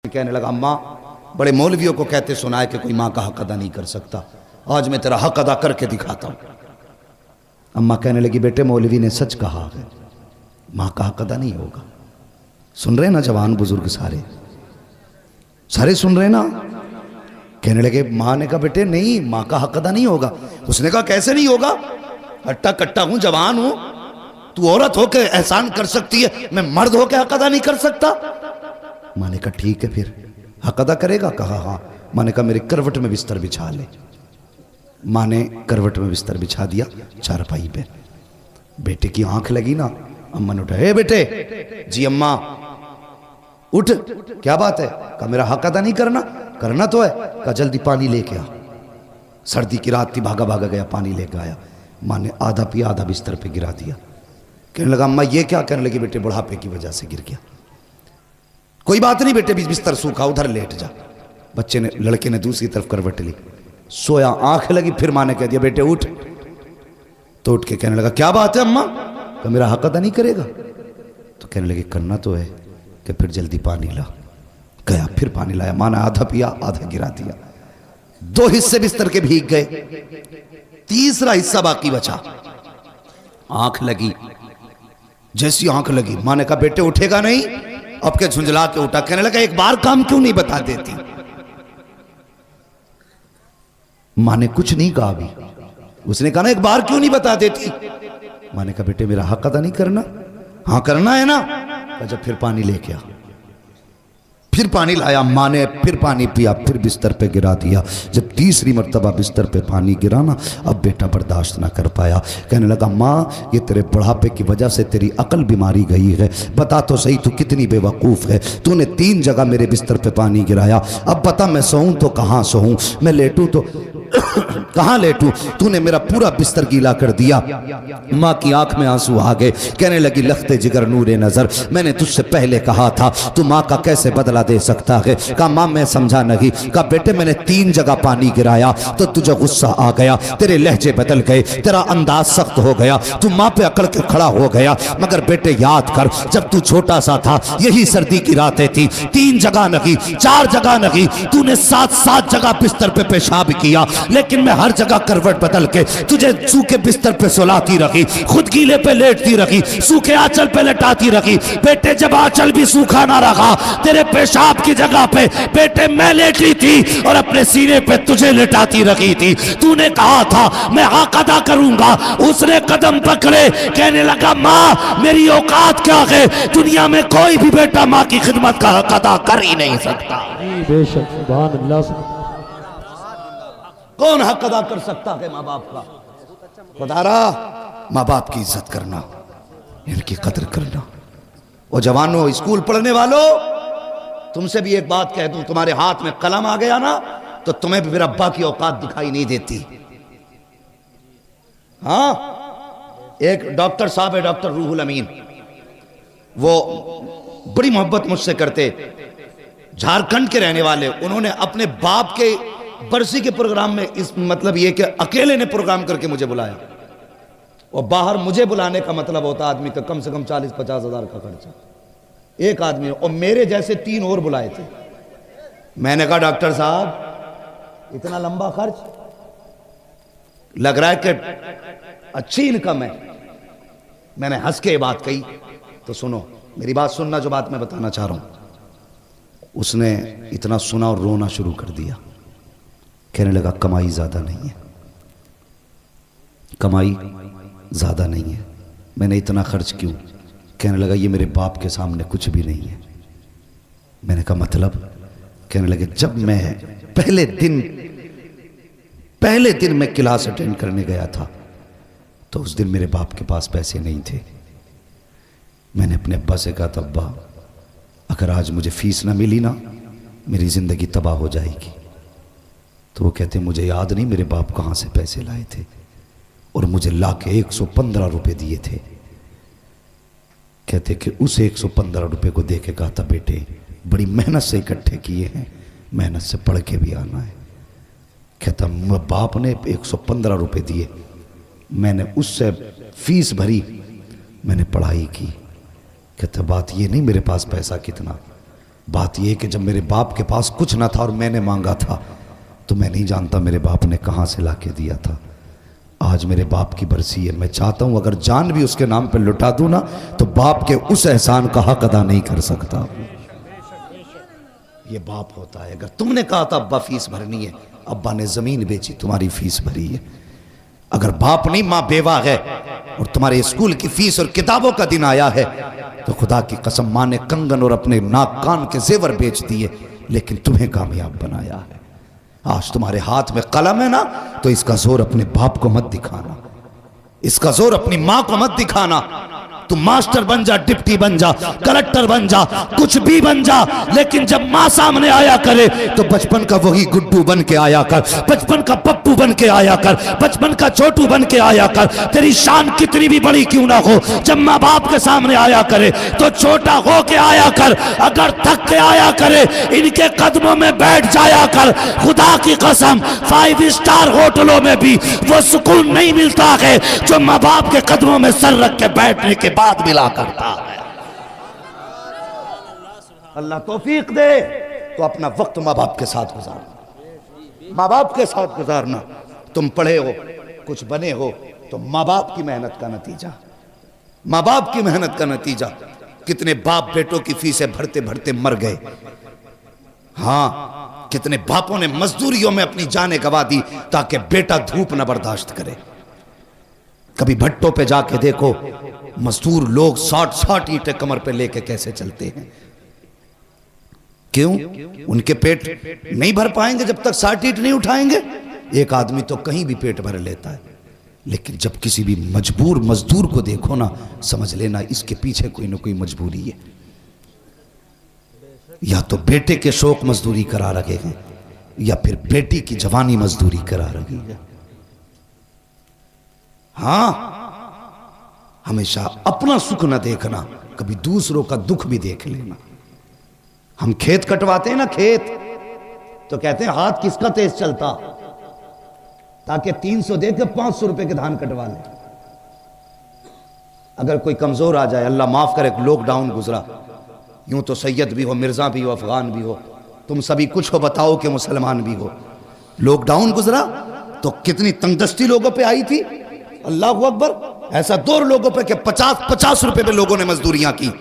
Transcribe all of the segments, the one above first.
कहने लगा, अम्मा बड़े मौलवियों को कहते सुना है कि कोई माँ का हक अदा नहीं कर सकता, आज मैं तेरा हक अदा करके दिखाता हूँ। अम्मा कहने लगी, बेटे मौलवी ने सच कहा है, माँ का हक अदा नहीं होगा। सुन रहे ना जवान बुजुर्ग सारे सारे सुन रहे ना। कहने लगे, माँ ने कहा बेटे नहीं, माँ का हक अदा नहीं होगा। उसने कहा कैसे नहीं होगा, हट्टा कट्टा हूं, जवान हूं, तू औरत होके एहसान कर सकती है, मैं मर्द होके हक अदा नहीं कर सकता। माँ ने कहा ठीक है फिर हक अदा करेगा। कहा हाँ। माँ ने कहा मेरे करवट में बिस्तर बिछा ले। माँ ने करवट में बिस्तर बिछा दिया चारपाई पे। बेटे की आंख लगी ना, अम्मा ने उठा, हे बेटे। जी अम्मा। उठ, क्या बात है। कहा मेरा हक अदा नहीं करना। करना तो है। कहा जल्दी पानी लेके आ। सर्दी की रात थी, भागा भागा गया, पानी लेके आया। माँ ने आधा पिया, आधा बिस्तर पे गिरा दिया। कहने लगा अम्मा ये क्या। कहने लगी बेटे बुढ़ापे की वजह से गिर गया। कोई बात नहीं बेटे, बिस्तर सूखा, उधर लेट जा। बच्चे ने, लड़के ने दूसरी तरफ करवट ली, सोया, आंख लगी। फिर माँ ने कह दिया बेटे उठ। तो उठ के कहने लगा क्या बात है अम्मा। तो मेरा हक अदा नहीं करेगा। तो कहने लगे करना तो है। कि फिर जल्दी पानी ला। गया, फिर पानी लाया। माँ ने आधा पिया, आधा गिरा दिया। 2 हिस्से बिस्तर के भीग गए, तीसरा हिस्सा बाकी बचा। आंख लगी। जैसी आंख लगी, माँ ने कहा बेटे उठेगा नहीं। अब के झुंझला के उठा। कहने लगा एक बार काम क्यों नहीं बता देती। माँ ने कुछ नहीं कहा अभी। उसने कहा ना एक बार क्यों नहीं बता देती। माँ ने कहा बेटे मेरा हक अदा नहीं करना। हाँ करना है ना। जब फिर पानी लेके आ। फिर पानी लाया। माँ ने फिर पानी पिया, फिर बिस्तर पे गिरा दिया। जब तीसरी मर्तबा बिस्तर पे पानी गिरा ना, अब बेटा बर्दाश्त ना कर पाया। कहने लगा माँ ये तेरे बुढ़ापे की वजह से तेरी अकल बीमारी गई है। बता तो सही तू कितनी बेवकूफ़ है। तूने 3 जगह मेरे बिस्तर पे पानी गिराया। अब बता मैं सोऊं तो कहाँ सोऊं, मैं लेटूं तो कहाँ लेटूं। तूने मेरा पूरा बिस्तर गीला कर दिया। माँ की आंख में आंसू आ गए। कहने लगी लखते जिगर नूरे नजर, मैंने तुझसे पहले कहा था तू माँ का कैसे बदला दे सकता है। कहा माँ मैं समझा नहीं। कहा बेटे मैंने 3 जगह पानी गिराया तो तुझे गुस्सा आ गया, तेरे लहजे बदल गए, तेरा अंदाज सख्त हो गया, तू माँ पे अकड़ के खड़ा हो गया। मगर बेटे याद कर जब तू छोटा सा था यही सर्दी की रातें थी, 3 जगह नहीं 4 जगह नहीं, तूने 7 जगह बिस्तर पे पेशाब किया, लेकिन मैं हर जगह करवट बदल के तुझे सूखे बिस्तर पे सुलाती रखी, खुद गीले पे लेटती रखी, सूखे आंचल पे लेटाती रखी। बेटे जब आंचल भी सूखा ना रखा, तेरे पेशाब की जगह पे बेटे मैं लेटी थी और अपने सीने पे तुझे लेटाती रखी थी। तूने कहा था मैं हक अदा करूंगा, उसने कदम पकड़े। कहने लगा माँ मेरी औकात क्या है, दुनिया में कोई भी बेटा माँ की खिदमत का हक अदा कर ही नहीं सकता। बेशक सुभान अल्लाह। कौन हक अदा कर सकता है माँ बाप का। बता रहा माँ बाप की इज्जत करना, इनकी कदर करना। और जवानों स्कूल पढ़ने वालों तुमसे भी एक बात कह दूं, तुम्हारे हाथ में कलम आ गया ना तो तुम्हें भी फिर अब्बा की औकात दिखाई नहीं देती। हाँ एक डॉक्टर साहब है, डॉक्टर रूहुल अमीन, वो बड़ी मोहब्बत मुझसे करते, झारखंड के रहने वाले। उन्होंने अपने बाप के बरसी के प्रोग्राम में इस मतलब ये कि अकेले ने प्रोग्राम करके मुझे बुलाया। और बाहर मुझे बुलाने का मतलब होता आदमी का कम से कम 40-50 हज़ार का खर्चा एक आदमी। और मेरे जैसे 3 और बुलाए थे। मैंने कहा डॉक्टर साहब इतना लंबा खर्च, लग रहा है कि अच्छी इनकम है। मैंने हंस के ये बात कही। तो सुनो मेरी बात सुनना, जो बात मैं बताना चाह रहा हूं। उसने इतना सुना और रोना शुरू कर दिया। कहने लगा कमाई ज्यादा नहीं है, कमाई ज्यादा नहीं है, मैंने इतना खर्च क्यों। कहने लगा ये मेरे बाप के सामने कुछ भी नहीं है। मैंने कहा मतलब। कहने लगे जब मैं पहले दिन मैं क्लास अटेंड करने गया था तो उस दिन मेरे बाप के पास पैसे नहीं थे। मैंने अपने अब्बा से कहा था अब्बा अगर आज मुझे फीस ना मिली ना मेरी जिंदगी तबाह हो जाएगी। तो वो कहते मुझे याद नहीं मेरे बाप कहाँ से पैसे लाए थे, और मुझे ला के 115 रुपये दिए थे। कहते कि उस 115 रुपये को दे के कहा था बेटे बड़ी मेहनत से इकट्ठे किए हैं, मेहनत से पढ़ के भी आना है। कहता बाप ने 115 रुपये दिए, मैंने उससे फीस भरी, मैंने पढ़ाई की। कहता बात ये नहीं मेरे पास पैसा कितना, बात यह कि जब मेरे बाप के पास कुछ ना था और मैंने मांगा था, तो मैं नहीं जानता मेरे बाप ने कहाँ से लाके दिया था। आज मेरे बाप की बरसी है, मैं चाहता हूँ अगर जान भी उसके नाम पर लुटा दूँ ना, तो बाप के उस एहसान का हक अदा नहीं कर सकता। ये बाप होता है। अगर तुमने कहा था अब्बा फीस भरनी है, अब्बा ने ज़मीन बेची, तुम्हारी फीस भरी है। अगर बाप नहीं, माँ बेवा है और तुम्हारे स्कूल की फीस और किताबों का दिन आया है, तो खुदा की कसम माँ ने कंगन और अपने नाक कान के जेवर बेच दिए, लेकिन तुम्हें कामयाब बनाया है। आज तुम्हारे हाथ में कलम है ना, तो इसका जोर अपने बाप को मत दिखाना, इसका जोर अपनी माँ को मत दिखाना। तू मास्टर बन जा, डिप्टी बन जा, कलेक्टर बन जा, कुछ भी बन जा, लेकिन जब माँ सामने आया करे तो बचपन का वही गुड्डू बन के आया कर, बचपन का पप्पू बन के आया कर, बचपन का छोटू बन के आया कर। तेरी शान कितनी भी बड़ी क्यों ना हो, जब माँ बाप के सामने आया करे तो छोटा हो के आया कर। अगर थक के आया करे, इनके कदमों में बैठ जाया कर। खुदा की कसम 5 स्टार होटलों में भी वो सुकून नहीं मिलता है जो माँ बाप के कदमों में सर रख के बैठने के बाद मिला करता है। अल्लाह तौफीक दे तो अपना वक्त माँ बाप के साथ गुजारना, माँ बाप के साथ गुजारना। तुम पढ़े हो, कुछ बने हो, तो माँ बाप की मेहनत का नतीजा, माँ बाप की मेहनत का नतीजा। कितने बाप बेटों की फीसें भरते भरते मर गए। हाँ, कितने बापों ने मजदूरियों में अपनी जानें गवा दी ताकि बेटा धूप न बर्दाश्त करे। कभी भट्टों पे जाके देखो, मजदूर लोग 60-60 ईंटें कमर पे लेके कैसे चलते हैं। क्यों? उनके पेट नहीं भर पाएंगे जब तक 60 ईंट नहीं उठाएंगे। एक आदमी तो कहीं भी पेट भर लेता है, लेकिन जब किसी भी मजबूर मजदूर को देखो ना, समझ लेना इसके पीछे कोई ना कोई मजबूरी है। या तो बेटे के शौक मजदूरी करा रहे हैं, या फिर बेटी की जवानी मजदूरी करा रही है। हाँ, हमेशा अपना सुख न देखना, कभी दूसरों का दुख भी देख लेना। हम खेत कटवाते हैं ना, खेत, तो कहते हैं हाथ किसका तेज चलता, ताकि 300 देकर 500 रुपए के धान कटवा ले। अगर कोई कमजोर आ जाए, अल्लाह माफ करे, लॉकडाउन गुजरा, यूं तो सैयद भी हो, मिर्जा भी हो, अफगान भी हो, तुम सभी कुछ हो, बताओ कि मुसलमान भी हो। लॉकडाउन गुजरा तो कितनी तंगदस्ती लोगों पे आई थी। अल्लाह अकबर। ऐसा 2 लोगों पे कि 50-50 रुपए पे लोगों ने मजदूरियां की।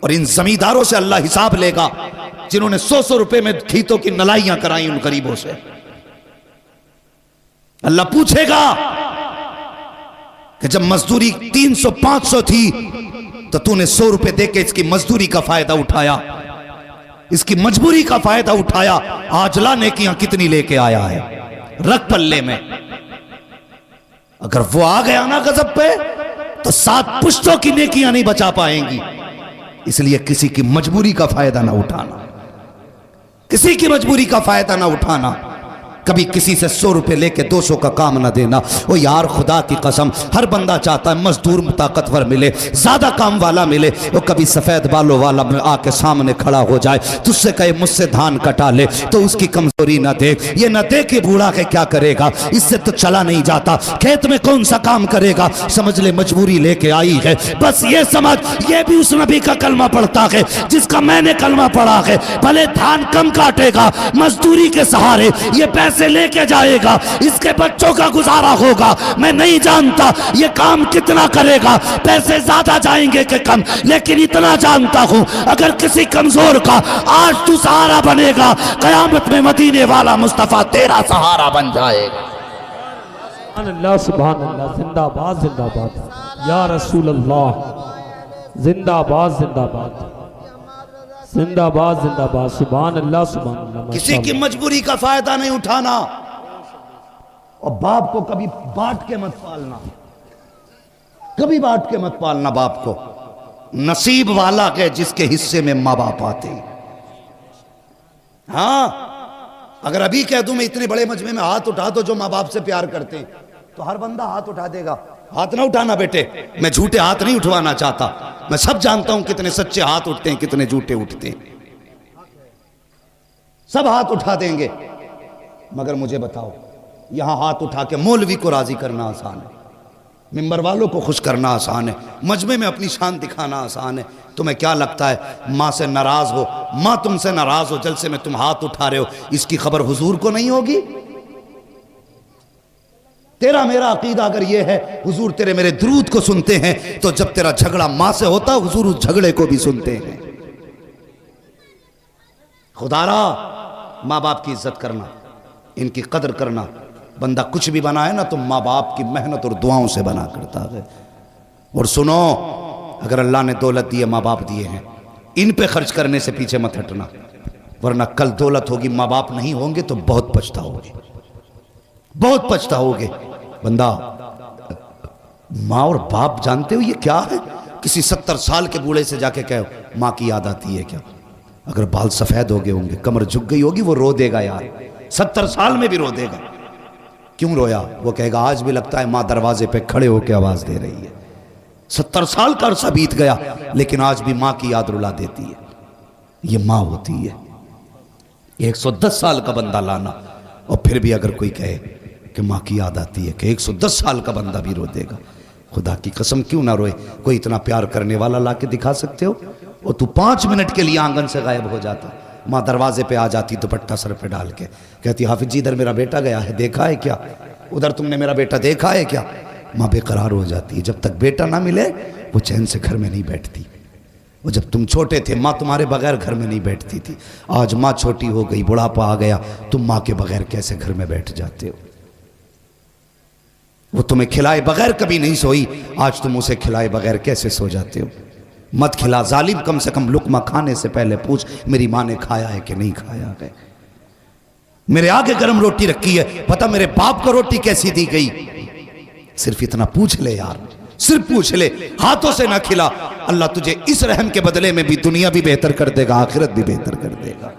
और इन जमींदारों से अल्लाह हिसाब लेगा जिन्होंने 100-100 रुपए में खेतों की नलाइयां कराई उन गरीबों से। अल्लाह पूछेगा कि जब मजदूरी 300-500 थी तो तूने 100 रुपए देके इसकी मजदूरी का फायदा उठाया, इसकी मजबूरी का फायदा उठाया, आज ला नेकियां कितनी लेके आया है, रख पल्ले में। अगर वो आ गया ना गजब पे, तो 7 पुश्तों की नेकियां नहीं बचा पाएंगी। इसलिए किसी की मजबूरी का फायदा ना उठाना, किसी की मजबूरी का फायदा ना उठाना। कभी किसी से 100 रुपए लेके 200 का काम ना देना। ओ यार, खुदा की कसम, हर बंदा चाहता है मजदूर ताकतवर मिले, ज्यादा काम वाला मिले। वो कभी सफेद बालों वाला आके सामने खड़ा हो जाए, तुझसे कहे मुझसे धान कटा ले, तो उसकी कमजोरी ना देख। ये ना देख कि बूढ़ा के क्या करेगा, इससे तो चला नहीं जाता, खेत में कौन सा काम करेगा। समझ ले मजबूरी लेके आई है, बस ये समझ, ये भी उस नबी का कलमा पढ़ता है जिसका मैंने कलमा पढ़ा है। भले धान कम काटेगा, मजदूरी के सहारे ये पैसे लेके जाएगा, इसके बच्चों का गुजारा होगा। मैं नहीं जानता ये काम कितना करेगा, पैसे ज्यादा जाएंगे कि कम, लेकिन इतना जानता हूं अगर किसी कमजोर का आज तू सहारा बनेगा, कयामत में मदीने वाला मुस्तफा तेरा सहारा बन जाएगा। अल्लाह सुभान अल्लाह, जिंदाबाद जिंदाबाद या रसूल अल्लाह, जिंदाबाद जिंदाबाद जिंदाबाद जिंदाबाद, सुभान अल्लाह सुभान अल्लाह। किसी की मजबूरी का फायदा नहीं उठाना, और बाप को कभी बांट के मत पालना, कभी बांट के मत पालना बाप को। नसीब वाला के जिसके हिस्से में माँ बाप आते हैं। हाँ, अगर अभी कह दूं मैं इतने बड़े मजमे में हाथ उठा दो जो माँ बाप से प्यार करते हैं, तो हर बंदा हाथ उठा देगा। हाथ ना उठाना बेटे, मैं झूठे हाथ नहीं उठवाना चाहता, मैं सब जानता हूं कितने सच्चे हाथ उठते हैं, कितने झूठे उठते हैं। सब हाथ उठा देंगे, मगर मुझे बताओ, यहां हाथ उठा के मौलवी को राजी करना आसान है? मिंबर वालों को खुश करना आसान है, मजमे में अपनी शान दिखाना आसान है। तुम्हें क्या लगता है माँ से नाराज हो, माँ तुमसे नाराज हो, जलसे में तुम हाथ उठा रहे हो, इसकी खबर हुजूर को नहीं होगी? तेरा मेरा अकीदा अगर ये है हुजूर तेरे मेरे दुरूद को सुनते हैं, तो जब तेरा झगड़ा माँ से होता हुजूर उस झगड़े को भी सुनते हैं। खुदारा माँ बाप की इज्जत करना, इनकी कदर करना। बंदा कुछ भी बना है ना तो माँ बाप की मेहनत और दुआओं से बना करता है। और सुनो, अगर अल्लाह ने दौलत दी है, माँ बाप दिए हैं, इन पे खर्च करने से पीछे मत हटना, वरना कल दौलत होगी माँ बाप नहीं होंगे तो बहुत पछताओगे, बहुत पछताओगे। बंदा माँ और बाप जानते हो ये क्या है? किसी 70 साल के बूढ़े से जाके कहो माँ की याद आती है क्या? अगर बाल सफेद हो गए होंगे, कमर झुक गई होगी, वो रो देगा यार, 70 साल में भी रो देगा। क्यों रोया? वो कहेगा आज भी लगता है माँ दरवाजे पे खड़े होकर आवाज दे रही है। 70 साल का अरसा बीत गया लेकिन आज भी माँ की याद रुला देती है। ये माँ होती है। 110 साल का बंदा लाना और फिर भी अगर कोई कहे कि माँ की याद आती है, कि 110 साल का बंदा भी रो देगा। खुदा की कसम क्यों ना रोए? कोई इतना प्यार करने वाला ला के दिखा सकते हो? और तू 5 मिनट के लिए आंगन से गायब हो जाता, माँ दरवाजे पे आ जाती दुपट्टा सर पे डाल के, कहती हाफिज जी इधर मेरा बेटा गया है, देखा है क्या? उधर तुमने मेरा बेटा देखा है क्या? माँ बेकरार हो जाती है। जब तक बेटा ना मिले वो चैन से घर में नहीं बैठती। वो जब तुम छोटे थे माँ तुम्हारे बगैर घर में नहीं बैठती थी। आज माँ छोटी हो गई, बुढ़ापा आ गया, तुम माँ के बगैर कैसे घर में बैठ जाते हो? वो तुम्हें खिलाए बगैर कभी नहीं सोई, आज तुम उसे खिलाए बगैर कैसे सो जाते हो? मत खिला जालिम, कम से कम लुकमा खाने से पहले पूछ मेरी माँ ने खाया है कि नहीं खाया है। मेरे आगे गर्म रोटी रखी है, पता मेरे बाप को रोटी कैसी दी गई? सिर्फ इतना पूछ ले यार, सिर्फ पूछ ले। हाथों से ना खिला, अल्लाह तुझे इस रहम के बदले में भी दुनिया भी बेहतर कर देगा, आखिरत भी बेहतर कर देगा।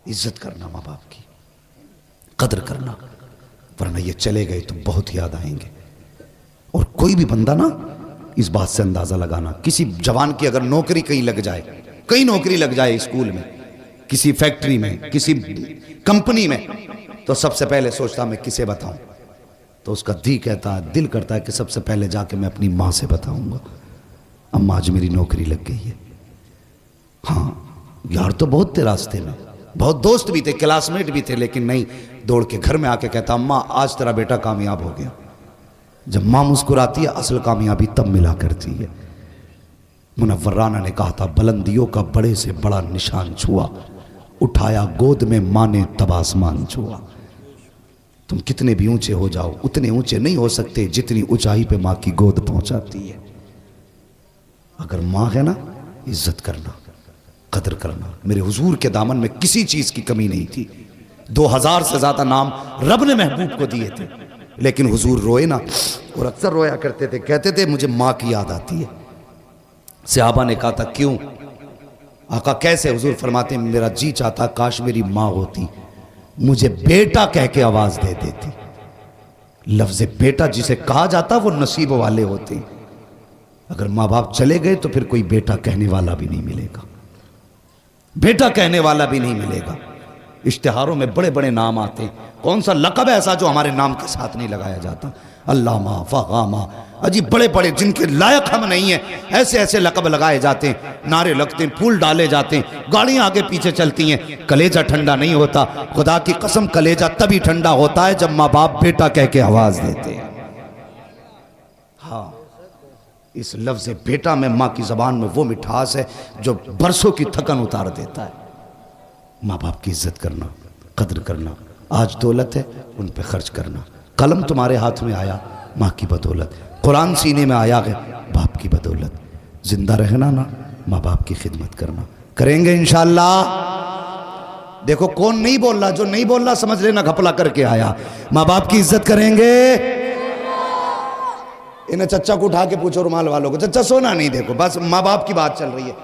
इज्जत करना माँ बाप की, कदर करना, वरना ये चले गए तो बहुत याद आएंगे। और कोई भी बंदा ना इस बात से अंदाजा लगाना, किसी जवान की अगर नौकरी कहीं लग जाए, कहीं नौकरी लग जाए, स्कूल में, किसी फैक्ट्री में, किसी कंपनी में, तो सबसे पहले सोचता मैं किसे बताऊं? तो उसका दिल करता है कि सबसे पहले जाके मैं अपनी माँ से बताऊंगा, अम्मा आज मेरी नौकरी लग गई है। हाँ यार तो बहुत थे रास्ते में, बहुत दोस्त भी थे, क्लासमेट भी थे, लेकिन नहीं, दौड़ के घर में आके कहता अम्मा आज तेरा बेटा कामयाब हो गया। जब माँ मुस्कुराती है असल कामयाबी तब मिला करती है। मुनव्वर राना ने कहा था बुलंदियों का बड़े से बड़ा निशान छुआ, उठाया गोद में माँ ने तब आसमान छुआ। तुम कितने भी ऊंचे हो जाओ उतने ऊंचे नहीं हो सकते जितनी ऊंचाई पे माँ की गोद पहुंचाती है। अगर माँ है ना, इज्जत करना, कदर करना। मेरे हुजूर के दामन में किसी चीज की कमी नहीं थी। 2000 से ज्यादा नाम रब ने महबूब को दिए थे, लेकिन हुजूर रोए ना, और अक्सर रोया करते थे, कहते थे मुझे माँ की याद आती है। सहाबा ने कहा था क्यों? आका कैसे? हुजूर फरमाते मेरा जी चाहता काश मेरी माँ होती, मुझे बेटा कह के आवाज दे देती। लफ्ज बेटा जिसे कहा जाता वो नसीब वाले होते। अगर माँ बाप चले गए तो फिर कोई बेटा कहने वाला भी नहीं मिलेगा, बेटा कहने वाला भी नहीं मिलेगा। इश्तिहारों में बड़े बड़े नाम आते हैं, कौन सा लक़ब ऐसा जो हमारे नाम के साथ नहीं लगाया जाता? अल्लामा, फ़ग़ामा, अजीब बड़े बड़े जिनके लायक हम नहीं हैं, ऐसे ऐसे लक़ब लगाए जाते हैं, नारे लगते हैं, फूल डाले जाते हैं, गाड़ियाँ आगे पीछे चलती हैं, कलेजा ठंडा नहीं होता। खुदा की कसम कलेजा तभी ठंडा होता है जब माँ बाप बेटा कह के आवाज़ देते हैं। हाँ, इस लफ्ज़ बेटा में माँ की ज़बान में वो मिठास है जो बरसों की थकन उतार देता है। माँ बाप की इज्जत करना, कदर करना। आज दौलत है उन पे खर्च करना। कलम तुम्हारे हाथ में आया माँ की बदौलत, कुरान सीने में आया है बाप की बदौलत। जिंदा रहना ना, माँ बाप की खिदमत करना। करेंगे इंशाअल्लाह। देखो कौन नहीं बोल रहा, जो नहीं बोल रहा समझ लेना घपला करके आया। माँ बाप की इज्जत करेंगे। इन्हें चच्चा को उठा के पूछो रुमाल वालों को, चच्चा सोना नहीं, देखो बस माँ बाप की बात चल रही है।